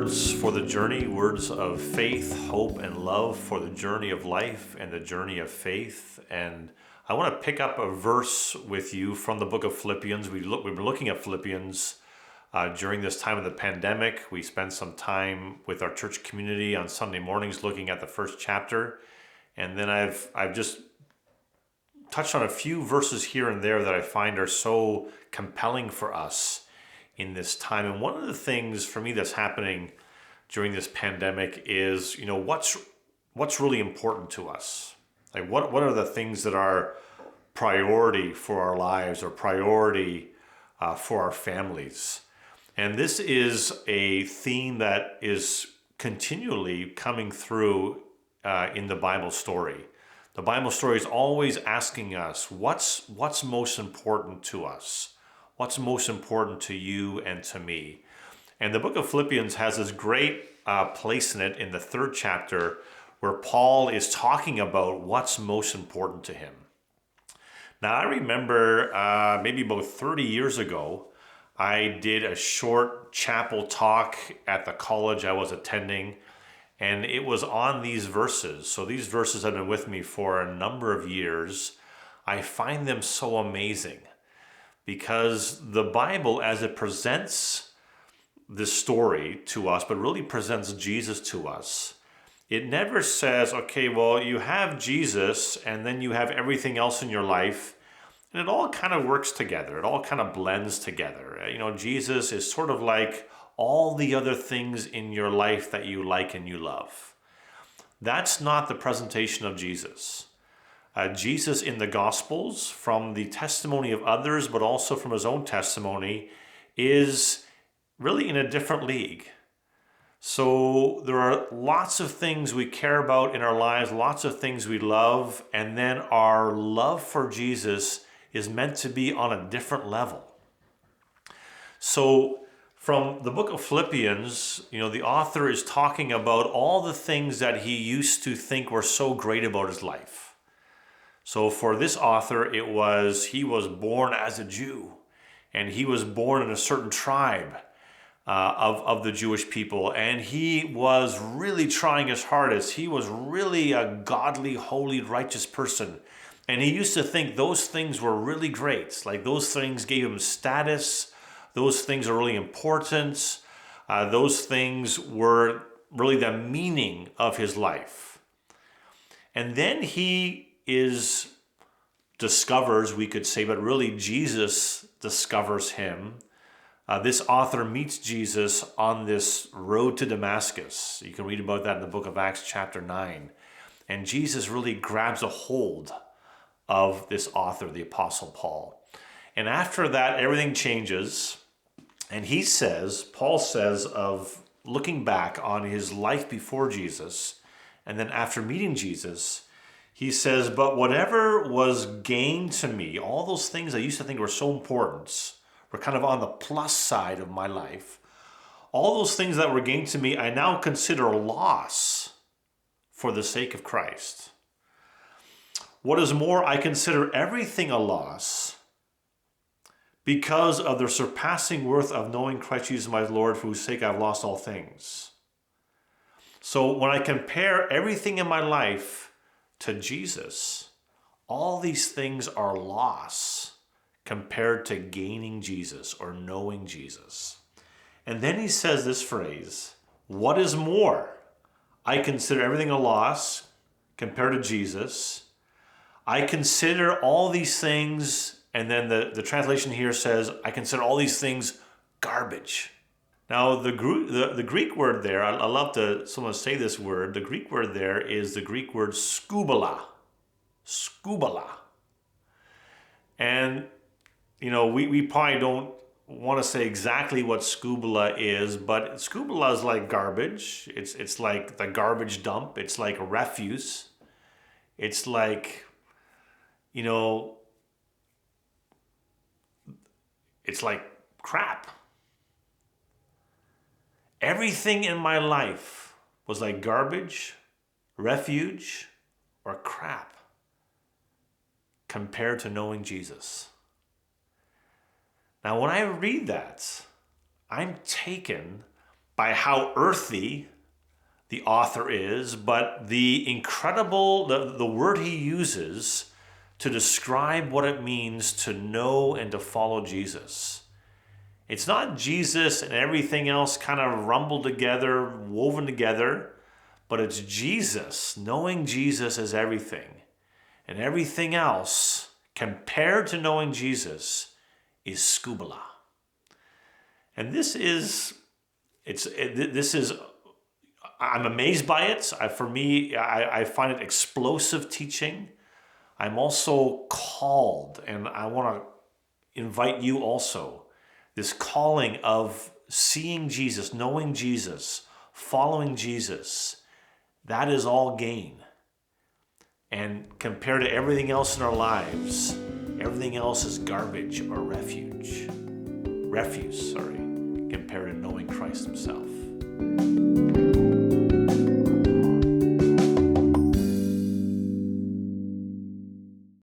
words for the journey, words of faith, hope, and love for the journey of life and the journey of faith. And I want to pick up a verse with you from the book of Philippians. We've been looking at Philippians during this time of the pandemic. We spent some time with our church community on Sunday mornings looking at the first chapter. And then I've just touched on a few verses here and there that I find are so compelling for us in this time. And one of the things for me that's happening during this pandemic is, what's really important to us? Like what are the things that are priority for our lives or priority for our families? And this is a theme that is continually coming through in the Bible story. The Bible story is always asking us, what's most important to us? What's most important to you and to me? And the book of Philippians has this great place in it in the third chapter where Paul is talking about what's most important to him. Now, I remember maybe about 30 years ago, I did a short chapel talk at the college I was attending, and it was on these verses. So these verses have been with me for a number of years. I find them so amazing because the Bible, as it presents this story to us, but really presents Jesus to us, it never says, okay, well, you have Jesus and then you have everything else in your life, and it all kind of works together. It all kind of blends together. Jesus is sort of like all the other things in your life that you like and you love. That's not the presentation of Jesus. Jesus in the Gospels, from the testimony of others, but also from his own testimony, is really in a different league. So there are lots of things we care about in our lives, lots of things we love, and then our love for Jesus is meant to be on a different level. So from the book of Philippians, the author is talking about all the things that he used to think were so great about his life. So for this author, he was born as a Jew, and he was born in a certain tribe of the Jewish people, and he was really trying his hardest. He was really a godly, holy, righteous person, and he used to think those things were really great. Like those things gave him status. Those things are really important. Those things were really the meaning of his life. And then he discovers, we could say, but really Jesus discovers him. This author meets Jesus on this road to Damascus. You can read about that in the book of Acts chapter 9. And Jesus really grabs a hold of this author, the Apostle Paul. And after that, everything changes. And Paul says of looking back on his life before Jesus, and then after meeting Jesus, he says, but whatever was gain to me, all those things I used to think were so important, were kind of on the plus side of my life. All those things that were gained to me, I now consider a loss for the sake of Christ. What is more, I consider everything a loss because of the surpassing worth of knowing Christ Jesus my Lord, for whose sake I've lost all things. So when I compare everything in my life to Jesus, all these things are loss compared to gaining Jesus or knowing Jesus. And then he says this phrase, what is more? I consider everything a loss compared to Jesus. I consider all these things, and then the translation here says, I consider all these things garbage. Now, the Greek word there, I love to someone say this word. The Greek word there is the Greek word skubala. Skubala. And, we probably don't want to say exactly what skubala is, but skubala is like garbage. It's like the garbage dump. It's like refuse. It's like, it's like crap. Everything in my life was like garbage, refuge, or crap compared to knowing Jesus. Now, when I read that, I'm taken by how earthy the author is, but the incredible, the word he uses to describe what it means to know and to follow Jesus. It's not Jesus and everything else kind of rumbled together, woven together, but it's Jesus, knowing Jesus as everything. And everything else, compared to knowing Jesus, is scubala. And I'm amazed by it. For me, I find it explosive teaching. I'm also called, and I want to invite you also, this calling of seeing Jesus, knowing Jesus, following Jesus, that is all gain. And compared to everything else in our lives, everything else is garbage or refuse, compared to knowing Christ himself.